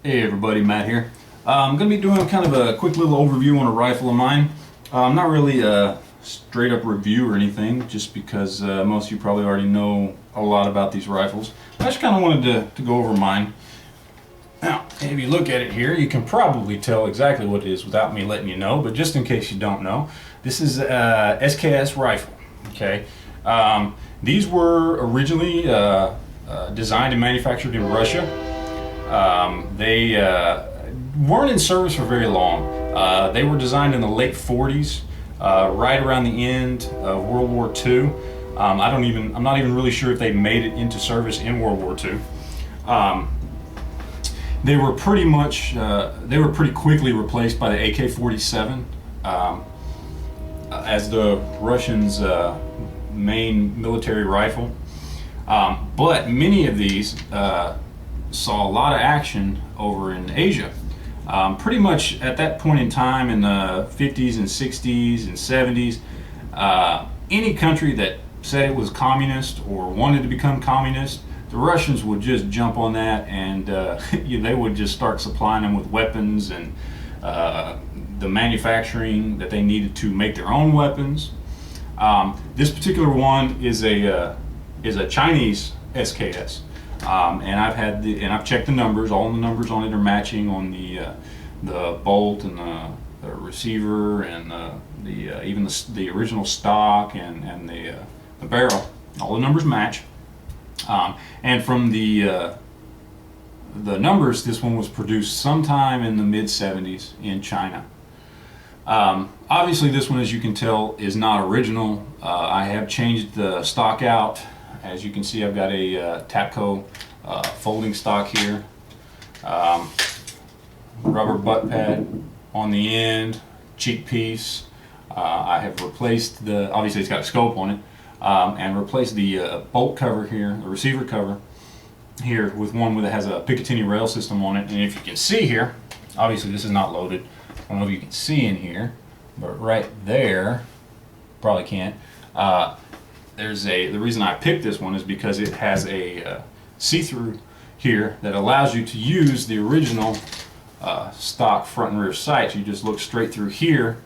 Hey everybody, Matt here. I'm going to be doing kind of a quick little overview on a rifle of mine. Not really a straight up review or anything, just because most of you probably already know a lot about these rifles. I just kind of wanted to go over mine. Now, if you look at it here, you can probably tell exactly what it is without me letting you know, but just in case you don't know, this is a SKS rifle. Okay, these were originally designed and manufactured in Russia. They weren't in service for very long. They were designed in the late 40s, right around the end of World War II. I'm not even really sure if they made it into service in World War II. They were pretty quickly replaced by the AK-47 as the Russians' main military rifle. But many of these saw a lot of action over in Asia. Pretty much at that point in time in the 50s and 60s and 70s, any country that said it was communist or wanted to become communist, the Russians would just jump on that, and they would just start supplying them with weapons and the manufacturing that they needed to make their own weapons. This particular one is a Chinese SKS. And I've checked the numbers. All the numbers on it are matching on the bolt and the receiver and even the original stock and the barrel. All the numbers match. And from the numbers, this one was produced sometime in the mid-70s in China. Obviously, this one, as you can tell, is not original. I have changed the stock out. As you can see, I've got a Tapco folding stock here, rubber butt pad on the end, cheek piece. I have replaced obviously it's got a scope on it, and replaced the bolt cover here, the receiver cover here, with one that has a Picatinny rail system on it. And if you can see here, obviously this is not loaded. I don't know if you can see in here, but right there, probably can't. The reason I picked this one is because it has a see-through here that allows you to use the original stock front and rear sights. You just look straight through here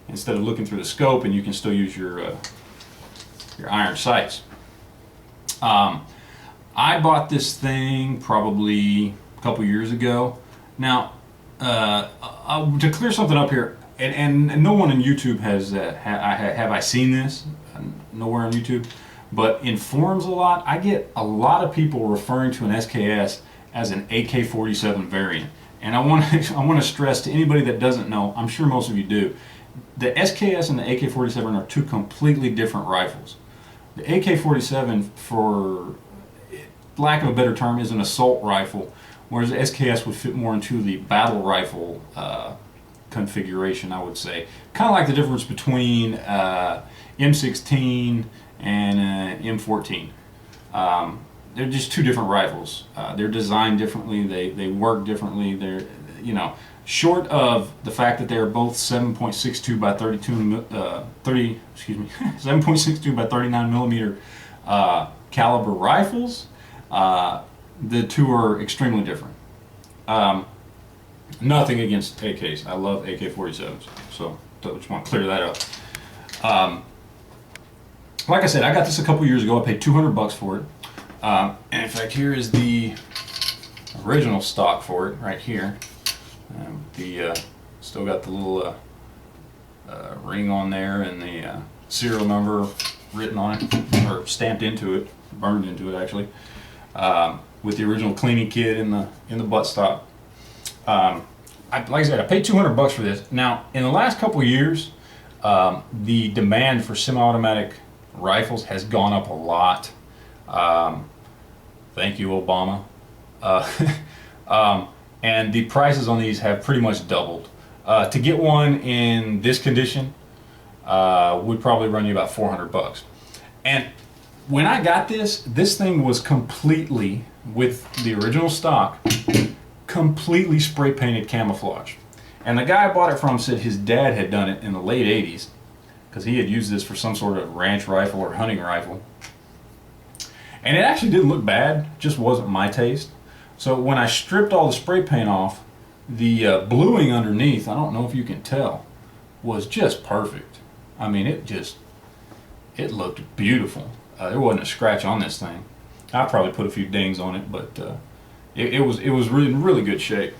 instead of looking through the scope, and you can still use your iron sights. I bought this thing probably a couple years ago. Now, to clear something up here, and no one on YouTube has have I seen this. Nowhere on YouTube, but in forums a lot, I get a lot of people referring to an SKS as an AK-47 variant. And I want to stress to anybody that doesn't know, I'm sure most of you do, the SKS and the AK-47 are two completely different rifles. The AK-47, for lack of a better term, is an assault rifle, whereas the SKS would fit more into the battle rifle configuration, I would say. Kind of like the difference between M16 and M14. They're just two different rifles. They're designed differently. They work differently. They're, short of the fact that they are both 7.62 by 7.62 by 39 millimeter caliber rifles. The two are extremely different. Nothing against AKs. I love AK-47s. So just want to clear that up. Like I said, I got this a couple years ago. I paid $200 for it. And in fact, here is the original stock for it right here. Still got the little ring on there and the serial number written on it, or stamped into it, burned into it actually, with the original cleaning kit in the buttstock. Like I said, I paid $200 for this. Now, in the last couple of years, the demand for semi-automatic rifles has gone up a lot. Thank you, Obama. And the prices on these have pretty much doubled. To get one in this condition would probably run you about $400. And when I got this thing was completely, with the original stock, completely spray painted camouflage. And the guy I bought it from said his dad had done it in the late 80s, because he had used this for some sort of ranch rifle or hunting rifle. And it actually didn't look bad, just wasn't my taste. So when I stripped all the spray paint off, the bluing underneath, I don't know if you can tell, was just perfect. I mean, it looked beautiful. There wasn't a scratch on this thing. I probably put a few dings on it, but it was really in really good shape.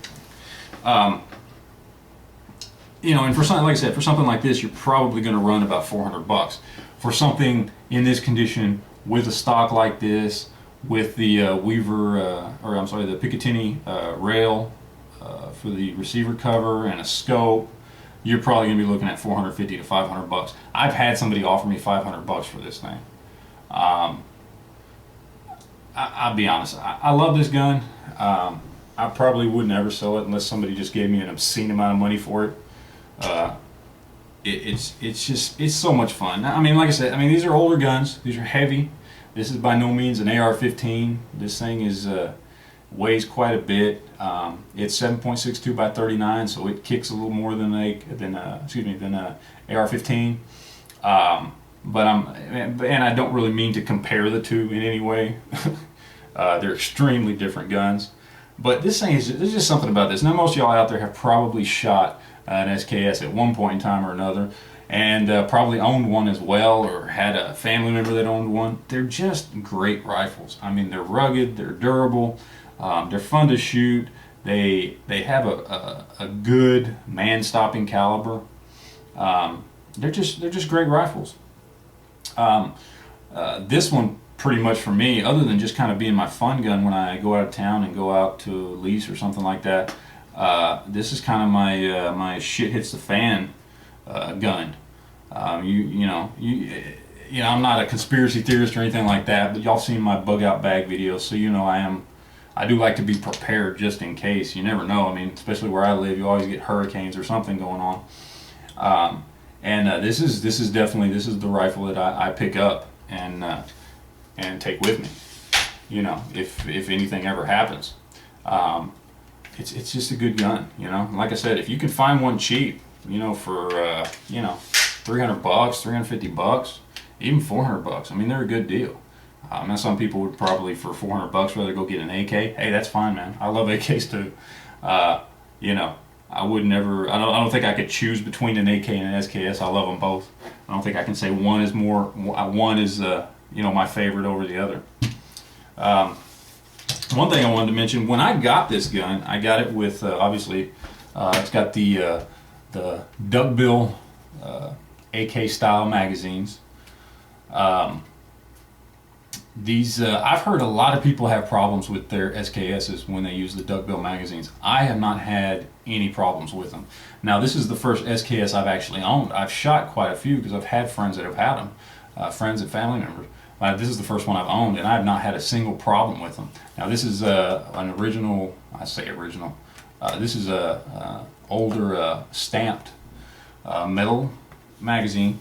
You know, and for something, like I said, for something like this, you're probably going to run about $400. For something in this condition, with a stock like this, with the Weaver, or I'm sorry, the Picatinny rail for the receiver cover and a scope, you're probably going to be looking at $450 to $500. I've had somebody offer me $500 for this thing. I'll be honest, I love this gun. I probably would never sell it unless somebody just gave me an obscene amount of money for it. It's so much fun. I mean, like I said, I mean, these are older guns. These are heavy. This is by no means an AR-15. This thing is weighs quite a bit. It's 7.62 by 39, so it kicks a little more than AR-15. And I don't really mean to compare the two in any way. They're extremely different guns. But this thing is, there's just something about this. Now, most of y'all out there have probably shot an SKS at one point in time or another, and probably owned one as well, or had a family member that owned one. They're just great rifles. I mean, they're rugged, they're durable, they're fun to shoot. They have a good man-stopping caliber. They're just great rifles. This one, pretty much for me, other than just kind of being my fun gun when I go out of town and go out to lease or something like that, this is kind of my my shit hits the fan gun. You know, I'm not a conspiracy theorist or anything like that, but y'all seen my bug out bag videos, so you know I do like to be prepared just in case. You never know. I mean, especially where I live, you always get hurricanes or something going on. This is definitely the rifle that I pick up and take with me. You know, if anything ever happens. It's just a good gun, you know. Like I said, if you can find one cheap, you know, for you know, $300, $350, even $400, I mean, they're a good deal. Now some people would probably for $400 rather go get an AK. Hey, that's fine, man. I love AKs too. You know, I would never. I don't think I could choose between an AK and an SKS. I love them both. I don't think I can say one is more. One is you know, my favorite over the other. One thing I wanted to mention, when I got this gun, I got it with obviously it's got the duckbill AK style magazines. These I've heard a lot of people have problems with their SKSs when they use the duckbill magazines. I have not had any problems with them. Now, this is the first SKS I've actually owned. I've shot quite a few because I've had friends that have had them, friends and family members. This is the first one I've owned, and I have not had a single problem with them. Now, this is an original, I say original, this is a older stamped metal magazine.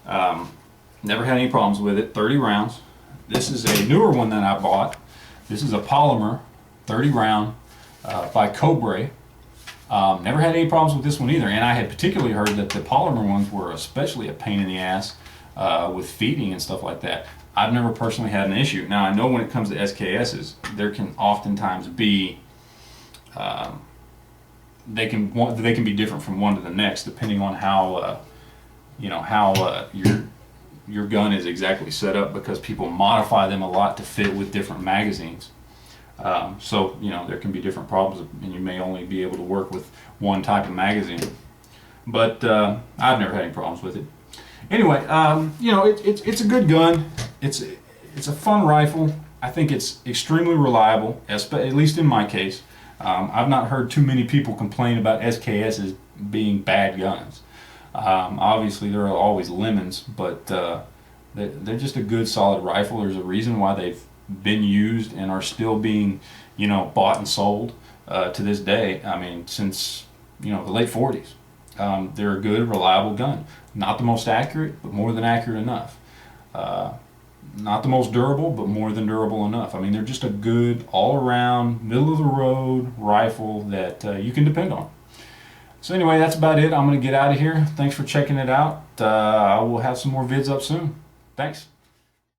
Never had any problems with it, 30 rounds. This is a newer one that I bought. This is a polymer, 30 round, by Cobra. Never had any problems with this one either, and I had particularly heard that the polymer ones were especially a pain in the ass with feeding and stuff like that. I've never personally had an issue. Now, I know when it comes to SKSs, there can oftentimes be, they can be different from one to the next depending on how, you know, how your gun is exactly set up, because people modify them a lot to fit with different magazines. So, you know, there can be different problems, and you may only be able to work with one type of magazine. But I've never had any problems with it. Anyway, you know, it's a good gun. It's a fun rifle. I think it's extremely reliable, at least in my case. I've not heard too many people complain about SKSs being bad guns. Obviously, there are always lemons, but they're just a good, solid rifle. There's a reason why they've been used and are still being, you know, bought and sold to this day. I mean, since, you know, the late 40s. They're a good, reliable gun. Not the most accurate, but more than accurate enough. Not the most durable, but more than durable enough. I mean, they're just a good, all-around, middle-of-the-road rifle that you can depend on. So anyway, that's about it. I'm going to get out of here. Thanks for checking it out. I will have some more vids up soon. Thanks.